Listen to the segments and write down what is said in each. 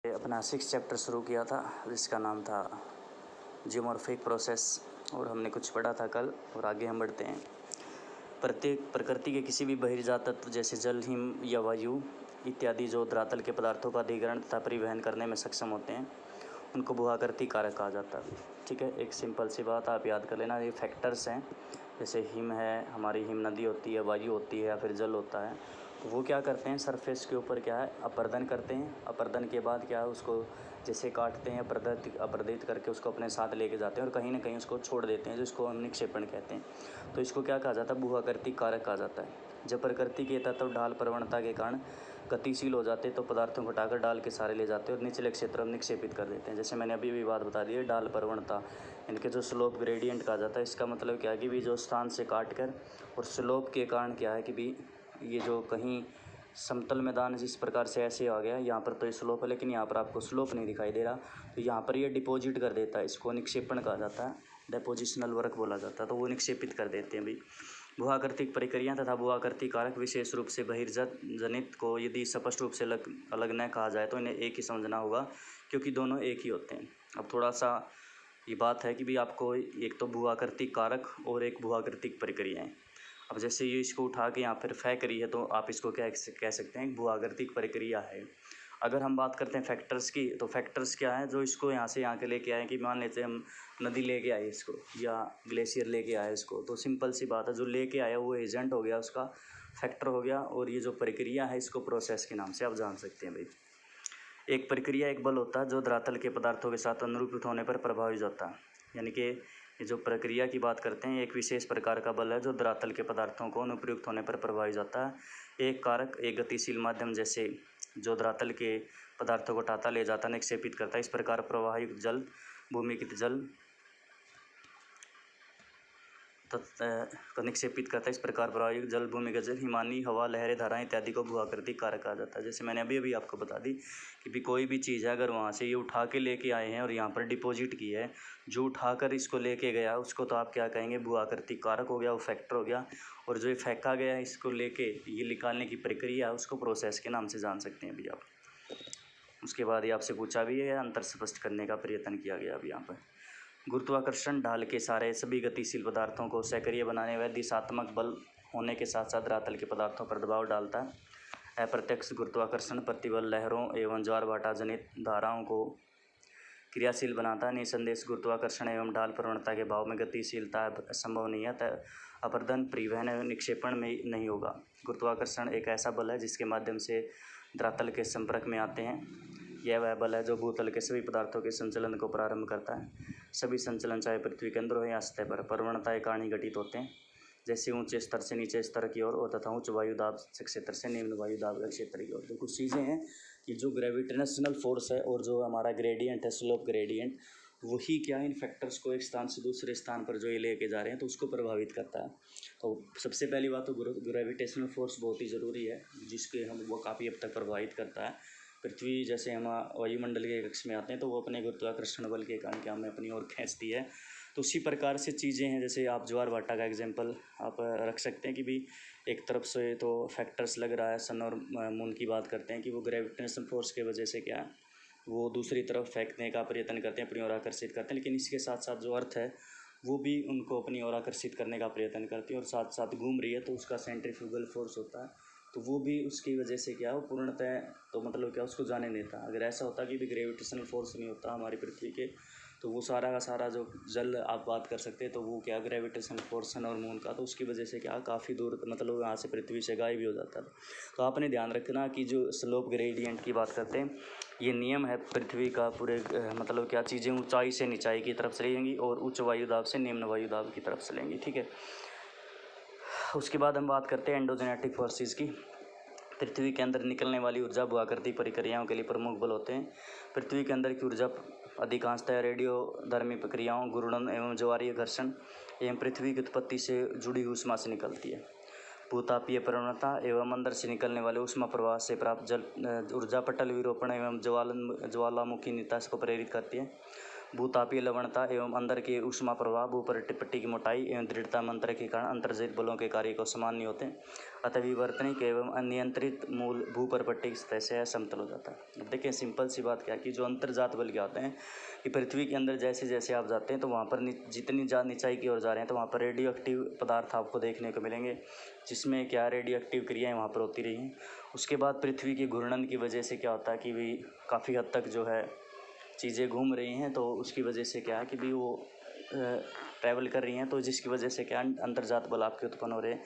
अपना 6 चैप्टर शुरू किया था जिसका नाम था जियोमॉर्फिक प्रोसेस और हमने कुछ पढ़ा था कल और आगे हम बढ़ते हैं। प्रत्येक प्रकृति के किसी भी बहिर्जात तत्व जैसे जल, हिम या वायु इत्यादि जो धरातल के पदार्थों का अधिग्रहण तथा परिवहन करने में सक्षम होते हैं उनको भूआकृति कारक कहा जाता है। ठीक है, एक सिंपल सी बात आप याद कर लेना, ये फैक्टर्स हैं। जैसे हिम है, हमारी हिम नदी होती है, वायु होती है या फिर जल होता है, तो वो क्या करते हैं सरफेस के ऊपर क्या है अपर्दन करते हैं। अपर्दन के बाद क्या है उसको जैसे काटते हैं अपर्दित करके उसको अपने साथ लेके जाते हैं और कहीं ना कहीं उसको छोड़ देते हैं, जिसको हम निक्षेपण कहते हैं। तो इसको क्या कहा जाता है भूआकृति कारक कहा जाता है। जब प्रकृति के तत्व ढाल प्रवणता के कारण गतिशील हो जाते हैं तो पदार्थों को हटाकर डाल के सारे ले जाते हैं और निचले क्षेत्र में निक्षेपित कर देते हैं। जैसे मैंने अभी भी बात बता दी है, डाल प्रवणता इनके जो स्लोप ग्रेडियंट कहा जाता है। इसका मतलब क्या है कि भी जो स्थान से काट कर और स्लोप के कारण क्या है कि भी ये जो कहीं समतल मैदान जिस प्रकार से ऐसे आ गया, यहाँ पर तो ये स्लोप है लेकिन यहाँ पर आपको स्लोप नहीं दिखाई दे रहा, तो यहाँ पर ये डिपॉजिट कर देता है। इसको निक्षेपण कहा जाता है, डिपोजिशनल वर्क बोला जाता है। तो वो निक्षेपित कर देते हैं भी। भूआकृतिक प्रक्रिया तथा भूआकृति कारक विशेष रूप से बहिर्जात जनित को यदि स्पष्ट रूप से अलग न कहा जाए तो इन्हें एक ही समझना होगा, क्योंकि दोनों एक ही होते हैं। अब थोड़ा सा ये बात है कि भी आपको एक तो भूआकृतिक कारक और एक भूआकृतिक प्रक्रियाएं। अब जैसे ये इसको उठा के यहाँ पर फेंक रही है तो आप इसको क्या कह सकते हैं, भूआकृतिक प्रक्रिया है। अगर हम बात करते हैं फैक्टर्स की, तो फैक्टर्स क्या है जो इसको यहाँ से यहाँ के लेके आए कि मान लेते हैं हम नदी लेके आए इसको या ग्लेशियर लेके आए इसको, तो सिंपल सी बात है जो लेके आया वो एजेंट हो गया, उसका फैक्टर हो गया, और ये जो प्रक्रिया है इसको प्रोसेस के नाम से आप जान सकते हैं भाई। एक प्रक्रिया एक बल होता है जो धरातल के पदार्थों के साथ अनुरूपित होने पर प्रभावित होता है। यानी कि ये जो प्रक्रिया की बात करते हैं एक विशेष प्रकार का बल है जो धरातल के पदार्थों को अनुप्रयुक्त होने पर प्रभावित होता है। एक कारक एक गतिशील माध्यम जैसे जो धरातल के पदार्थों को उठाता ले जाता निक्षेपित करता है। इस प्रकार प्रवाहित जल, भूमिगत जल को निक्षेपित करता है। इस प्रकार प्रवाहित जल, भूमिगत जल, हिमानी हवा, लहरें, धाराएं इत्यादि को भूआकृतिक कारक कहा जाता है। जैसे मैंने अभी आपको बता दी कि भी कोई भी चीज़ है अगर वहाँ से ये उठा के लेके आए हैं और यहाँ पर डिपॉजिट की है, जो उठाकर इसको लेके गया उसको तो आप क्या कहेंगे भूआकृतिक कारक हो गया, वो फैक्टर हो गया। और जो ये फेंका गया है इसको लेके ये निकालने की प्रक्रिया है उसको प्रोसेस के नाम से जान सकते हैं अभी आप। उसके बाद ये आपसे पूछा भी है, अंतर स्पष्ट करने का प्रयत्न किया गया अभी यहाँ पर। गुरुत्वाकर्षण ढाल के सारे सभी गतिशील पदार्थों को सक्रिय बनाने व दिशात्मक बल होने के साथ साथ धरातल के पदार्थों पर दबाव डालता है। अप्रत्यक्ष गुरुत्वाकर्षण प्रतिबल लहरों एवं ज्वार भाटा जनित धाराओं को क्रियाशील बनाता है। निसंदेश गुरुत्वाकर्षण एवं ढाल प्रवणता के भाव में गतिशीलता संभव नहीं है, अपर्दन, परिवहन एवं निक्षेपण में नहीं होगा। गुरुत्वाकर्षण एक ऐसा बल है जिसके माध्यम से धरातल के संपर्क में आते हैं। यह वह बल है जो भूतल के सभी पदार्थों के संचलन को प्रारंभ करता है। सभी संचलन चाहे पृथ्वी के अंदर हो या सतह पर प्रवणताएं कारण ही घटित होते हैं, जैसे ऊंचे स्तर से नीचे स्तर की ओर और तथा उच्च वायुदाब क्षेत्र से निम्न वायुदाब क्षेत्र की ओर। तो कुछ चीज़ें हैं कि जो ग्रेविटेशनल फोर्स है और जो हमारा ग्रेडियंट है स्लोप ग्रेडियंट, वही क्या इन फैक्टर्स को एक स्थान से दूसरे स्थान पर जो ये लेके जा रहे हैं तो उसको प्रभावित करता है। तो सबसे पहली बात तो ग्रेविटेशनल फोर्स बहुत ही ज़रूरी है जिसके हम वो काफ़ी हद तक प्रभावित करता है। पृथ्वी जैसे हम वायुमंडल के कक्ष में आते हैं तो वो अपने गुरुत्वाकर्षण बल के कारण क्या हमें अपनी ओर खींचती है। तो उसी प्रकार से चीज़ें हैं, जैसे आप ज्वार भाटा का एग्जांपल आप रख सकते हैं कि भी एक तरफ से तो फैक्टर्स लग रहा है, सन और मून की बात करते हैं कि वो ग्रेविटेशनल फोर्स की वजह से क्या है वो दूसरी तरफ फेंकने का प्रयत्न करते हैं, अपनी ओर आकर्षित करते हैं, लेकिन इसके साथ साथ जो अर्थ है वो भी उनको अपनी ओर आकर्षित करने का प्रयत्न करती है और साथ साथ घूम रही है, तो उसका सेंट्रीफ्यूगल फोर्स होता है, तो वो भी उसकी वजह से क्या हो पूर्णतः तो मतलब क्या उसको जाने देता। अगर ऐसा होता कि भी ग्रेविटेशनल फोर्स नहीं होता हमारी पृथ्वी के, तो वो सारा का सारा जो जल आप बात कर सकते हैं तो वो क्या ग्रेविटेशनल फोर्स सन और मून का, तो उसकी वजह से क्या काफ़ी दूर मतलब यहाँ से पृथ्वी से गायब भी हो जाता था। तो आपने ध्यान रखना कि जो स्लोप ग्रेडियंट की बात करते हैं ये नियम है पृथ्वी का पूरे मतलब क्या चीज़ें ऊंचाई से निचाई की तरफ चलेंगी और उच्च वायुदाब से निम्न वायुदाब की तरफ चलेंगी। ठीक है, उसके बाद हम बात करते हैं एंडोजेनेटिक फोर्सेस की। पृथ्वी के अंदर निकलने वाली ऊर्जा भूआकृतिक प्रक्रियाओं के लिए प्रमुख बल होते हैं। पृथ्वी के अंदर की ऊर्जा अधिकांशतः रेडियोधर्मी प्रक्रियाओं, घूर्णन एवं ज्वारीय घर्षण एवं पृथ्वी की उत्पत्ति से जुड़ी ऊष्मा से निकलती है। भूतापीय प्रवणता एवं अंदर से निकलने वाले ऊष्मा प्रवाह से प्राप्त जल ऊर्जा पटल विरूपण एवं ज्वालामुखी निताश को प्रेरित करती है। भूतापीय लवणता एवं अंदर के ऊष्मा प्रवाह, भूपट्टी की मोटाई एवं दृढ़ता में अंतर के कारण अंतर्जनित बलों के कार्य को समान नहीं होते, अतः विवर्तनिक एवं अनियंत्रित मूल भूपरपट्टी की सतह से असमतल हो जाता है। अब देखिए सिंपल सी बात क्या है कि जो अंतर्जात बल क्या होते हैं कि पृथ्वी के अंदर जैसे जैसे आप जाते हैं तो वहाँ पर जितनी नीचाई की ओर जा रहे हैं तो वहाँ पर रेडियो एक्टिव पदार्थ आपको देखने को मिलेंगे, जिसमें क्या रेडियो एक्टिव क्रियाएँ वहाँ पर होती रही हैं। उसके बाद पृथ्वी के घूर्णन की वजह से क्या होता है कि भी काफ़ी हद तक जो है चीज़ें घूम रही हैं, तो उसकी वजह से क्या है कि भी वो ट्रैवल कर रही हैं, तो जिसकी वजह से क्या अंतर्जात बल आपके उत्पन्न हो रहे हैं।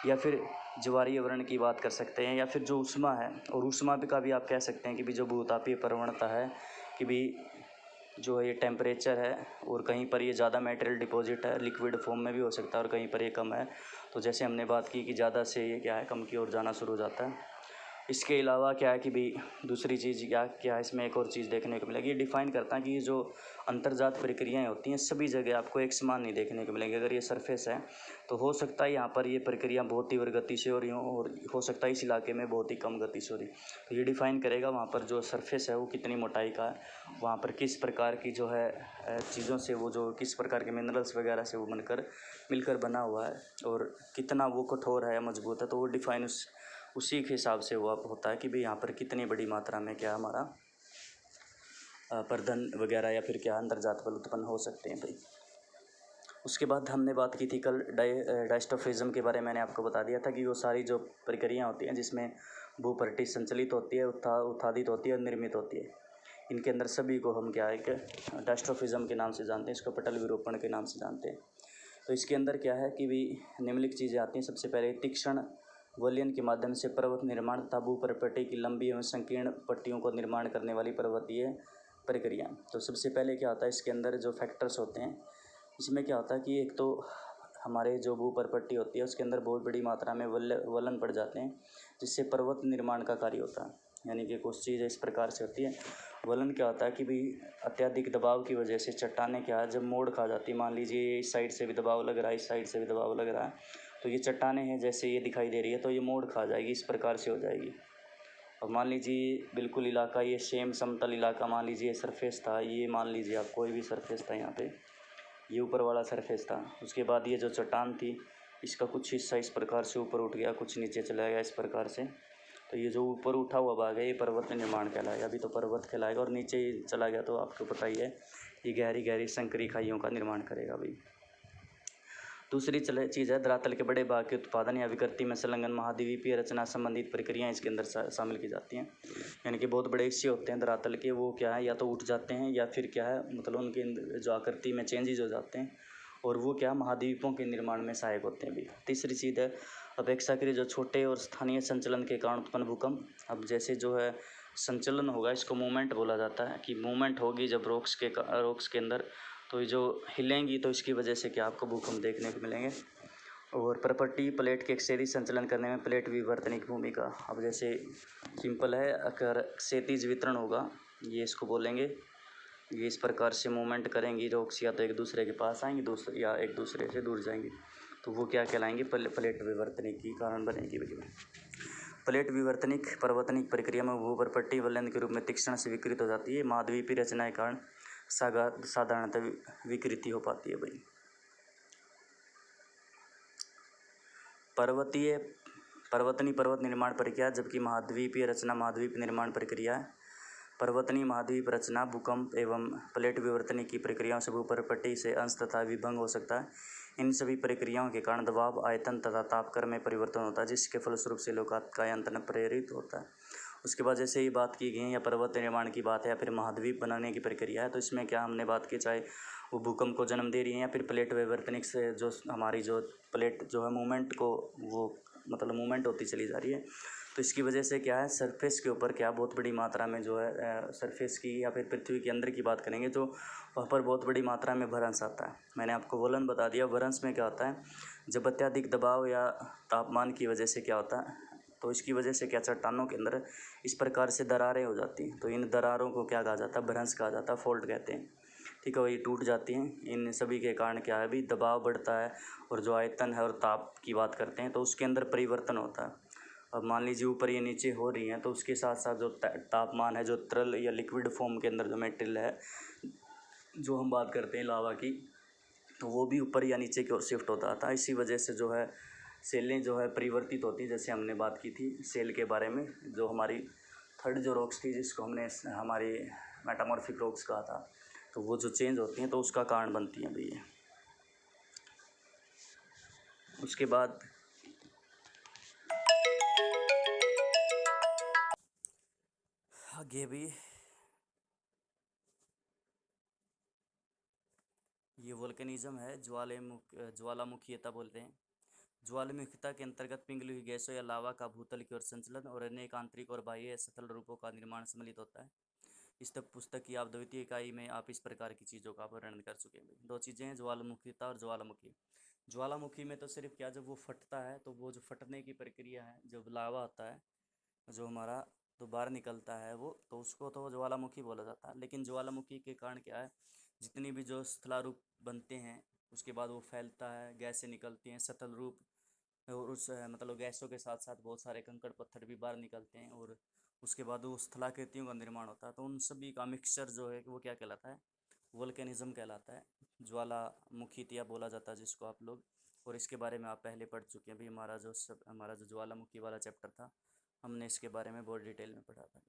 या फिर ज्वारीय वर्ण की बात कर सकते हैं, या फिर जो ऊष्मा है, और ऊष्मा का भी आप कह सकते हैं कि भी जो भूतापीय प्रवणता है कि भी जो ये टेम्परेचर है, और कहीं पर ये ज़्यादा मटेरियल डिपॉजिट है, लिक्विड फॉर्म में भी हो सकता है, और कहीं पर ये कम है। तो जैसे हमने बात की कि ज़्यादा से ये क्या है कम की ओर जाना शुरू हो जाता है। इसके अलावा क्या है कि भी दूसरी चीज़ क्या है इसमें एक और चीज़ देखने को मिलेगी। ये डिफ़ाइन करता है कि ये जो अंतर्जात प्रक्रियाएं होती हैं सभी जगह आपको एक समान नहीं देखने को मिलेंगी। अगर ये सरफेस है तो हो सकता है यहाँ पर ये प्रक्रिया बहुत तीव्र गति से हो रही हो, और हो सकता है इस इलाके में बहुत ही कम गति से हो रही। तो ये डिफ़ाइन करेगा वहाँ पर जो सरफेस है वो कितनी मोटाई का है, वहाँ पर किस प्रकार की जो है चीज़ों से वो जो किस प्रकार के मिनरल्स वगैरह से वो मिलकर बना हुआ है, और कितना वो कठोर है या मजबूत है। तो वो डिफ़ाइन उसी के हिसाब से वो होता है कि भाई यहाँ पर कितनी बड़ी मात्रा में क्या हमारा प्रदन वगैरह या फिर क्या अंतर्जात बल उत्पन्न हो सकते हैं भाई। उसके बाद हमने बात की थी कल डायस्टोफिज्म के बारे में। मैंने आपको बता दिया था कि वो सारी जो प्रक्रियाँ होती हैं जिसमें भूपट्टी संचलित होती है, उत्थादित होती है और निर्मित होती है, इनके अंदर सभी को हम क्या है कि डायस्टोफिज्म के नाम से जानते हैं, इसको पटल विरूपण के नाम से जानते हैं। तो इसके अंदर क्या है कि भी निम्नलिखित चीज़ें आती हैं। सबसे पहले तीक्ष्ण वलयन के माध्यम से पर्वत निर्माण तथा भूपरपट्टी की लंबी एवं संकीर्ण पट्टियों को निर्माण करने वाली पर्वतीय प्रक्रिया। तो सबसे पहले क्या होता है इसके अंदर जो फैक्टर्स होते हैं, इसमें क्या होता है कि एक तो हमारे जो भूपरपट्टी होती है उसके अंदर बहुत बड़ी मात्रा में वलन पड़ जाते हैं, जिससे पर्वत निर्माण का कार्य होता है। यानी कि कुछ चीज़ इस प्रकार से होती है। वलन क्या होता है कि भी अत्यधिक दबाव की वजह से चट्टानें क्या है जब मोड़ खा जाती है, मान लीजिए इस साइड से भी दबाव लग रहा है, इस साइड से भी दबाव लग रहा है, तो ये चट्टानें हैं जैसे ये दिखाई दे रही है तो ये मोड़ खा जाएगी, इस प्रकार से हो जाएगी। और मान लीजिए बिल्कुल इलाका ये सेम समतल इलाका, मान लीजिए सरफेस था, ये मान लीजिए आप कोई भी सरफेस था, यहाँ पे ये ऊपर वाला सरफेस था। उसके बाद ये जो चट्टान थी इसका कुछ हिस्सा इस प्रकार से ऊपर उठ गया, कुछ नीचे चला गया इस प्रकार से। तो ये जो ऊपर उठा हुआ भाग है ये पर्वत निर्माण कहलाएगा। अभी तो पर्वत कहलाएगा, और नीचे चला गया तो आपको पता ही है ये गहरी गहरी संकरी खाइयों का निर्माण करेगा भाई। दूसरी चीज़ है धरातल के बड़े भाग के उत्पादन या विकृति में संलग्न महाद्वीपीय रचना संबंधित प्रक्रियाएं इसके अंदर शामिल की जाती हैं। यानी कि बहुत बड़े हिस्से होते हैं धरातल के, वो क्या है या तो उठ जाते हैं या फिर क्या है मतलब उनके जो आकृति में चेंजेज हो जाते हैं, और वो क्या महाद्वीपों के निर्माण में सहायक होते हैं भी। तीसरी चीज़ है अपेक्षाकृत जो छोटे और स्थानीय संचलन के कारण उत्पन्न भूकंप। अब जैसे जो है संचलन होगा इसको मूवमेंट बोला जाता है, कि मूवमेंट होगी जब रॉक्स के अंदर, तो ये जो हिलेंगी तो इसकी वजह से क्या आपको भूकंप देखने को मिलेंगे। और प्रॉपर्टी प्लेट के क्षैतिज संचलन करने में प्लेट विवर्तनिक भूमिका। अब जैसे सिंपल है, अगर क्षैतिज वितरण होगा ये इसको बोलेंगे, ये इस प्रकार से मूवमेंट करेंगी रॉक्स, या तो एक दूसरे के पास आएंगी या एक दूसरे से दूर जाएंगी, तो वो क्या कहलाएंगे प्लेट विवर्तनिक की कारण बनेगी भैया। प्लेट विवर्तनिक पर्वतनिक प्रक्रिया में भूपरपट्टी वलयन के रूप में तीक्ष्ण से विकृत हो जाती है। महाद्वीपीय रचना के कारण साधारणतः विकृति हो पाती है भाई। पर्वत निर्माण प्रक्रिया, जबकि महाद्वीपीय रचना महाद्वीप निर्माण प्रक्रिया है। पर्वतनी महाद्वीप रचना भूकंप एवं प्लेट विवर्तनिक की प्रक्रियाओं से भूपरपट्टी से अंश तथा विभंग हो सकता है। इन सभी प्रक्रियाओं के कारण दबाव, आयतन तथा तापक्रम में परिवर्तन होता है, जिसके फलस्वरूप से लोकायतन प्रेरित होता है। उसके बाद जैसे ही बात की गई या पर्वत निर्माण की बात है या फिर महाद्वीप बनाने की प्रक्रिया है, तो इसमें क्या हमने बात की, चाहे वो भूकंप को जन्म दे रही है या फिर प्लेट विवर्तनिक से जो हमारी जो प्लेट जो है मूवमेंट को वो मतलब मूवमेंट होती चली जा रही है, तो इसकी वजह से क्या है सरफेस के ऊपर क्या बहुत बड़ी मात्रा में जो है सरफेस की या फिर पृथ्वी के अंदर की बात करेंगे तो वहाँ पर बहुत बड़ी मात्रा में भ्रंश आता है। मैंने आपको वलन बता दिया। भ्रंश में क्या होता है, जब अत्यधिक दबाव या तापमान की वजह से क्या होता है, तो इसकी वजह से क्या चट्टानों के अंदर इस प्रकार से दरारें हो जाती हैं, तो इन दरारों को क्या कहा जाता है, भ्रंश कहा जाता है, फॉल्ट कहते हैं। ठीक है, वही टूट जाती हैं। इन सभी के कारण क्या है भी दबाव बढ़ता है, और जो आयतन है और ताप की बात करते हैं तो उसके अंदर परिवर्तन होता है। अब मान लीजिए ऊपर ये नीचे हो रही हैं, तो उसके साथ साथ जो तापमान है, जो तरल या लिक्विड फॉर्म के अंदर जो मेटेरियल है जो हम बात करते हैं लावा की, तो वो भी ऊपर या नीचे की ओर शिफ्ट होता था। इसी वजह से जो है सेलें जो है परिवर्तित होती, जैसे हमने बात की थी सेल के बारे में, जो हमारी थर्ड जो रॉक्स थी जिसको हमने हमारी मेटामॉर्फिक रॉक्स कहा था, तो वो जो चेंज होती हैं तो उसका कारण बनती हैं भैया। उसके बाद आगे भी ये वोल्केनिज्म है, ज्वालामुखीयता बोलते हैं। ज्वालामुखीता के अंतर्गत पिघली हुई गैसों या लावा का भूतल की ओर संचलन और अनेक आंतरिक और बाह्य सतल रूपों का निर्माण सम्मिलित होता है। इस तक पुस्तक की आप द्वितीय इकाई में आप इस प्रकार की चीज़ों का वर्णन कर चुके हैं। दो चीज़ें हैं, ज्वालामुखीता और ज्वालामुखी। ज्वालामुखी में तो सिर्फ क्या, जब वो फटता है तो वो जो फटने की प्रक्रिया है, जब लावा होता है जो हमारा तो बाहर निकलता है वो, तो उसको तो ज्वालामुखी बोला जाता है। लेकिन ज्वालामुखी के कारण क्या है, जितनी भी जो स्थलारूप बनते हैं उसके बाद वो फैलता है, गैसें निकलती हैं, सतल रूप, और उस मतलब गैसों के साथ साथ बहुत सारे कंकड़ पत्थर भी बाहर निकलते हैं, और उसके बाद वो स्थलाकृतियों का निर्माण होता है। तो उन सभी का मिक्सचर जो है वो क्या कहलाता है, वोल्केनिज्म कहलाता है। ज्वालामुखीतिया बोला जाता है जिसको आप लोग, और इसके बारे में आप पहले पढ़ चुके हैं भी। हमारा जो ज्वालामुखी वाला चैप्टर था, हमने इसके बारे में बहुत डिटेल में पढ़ा था।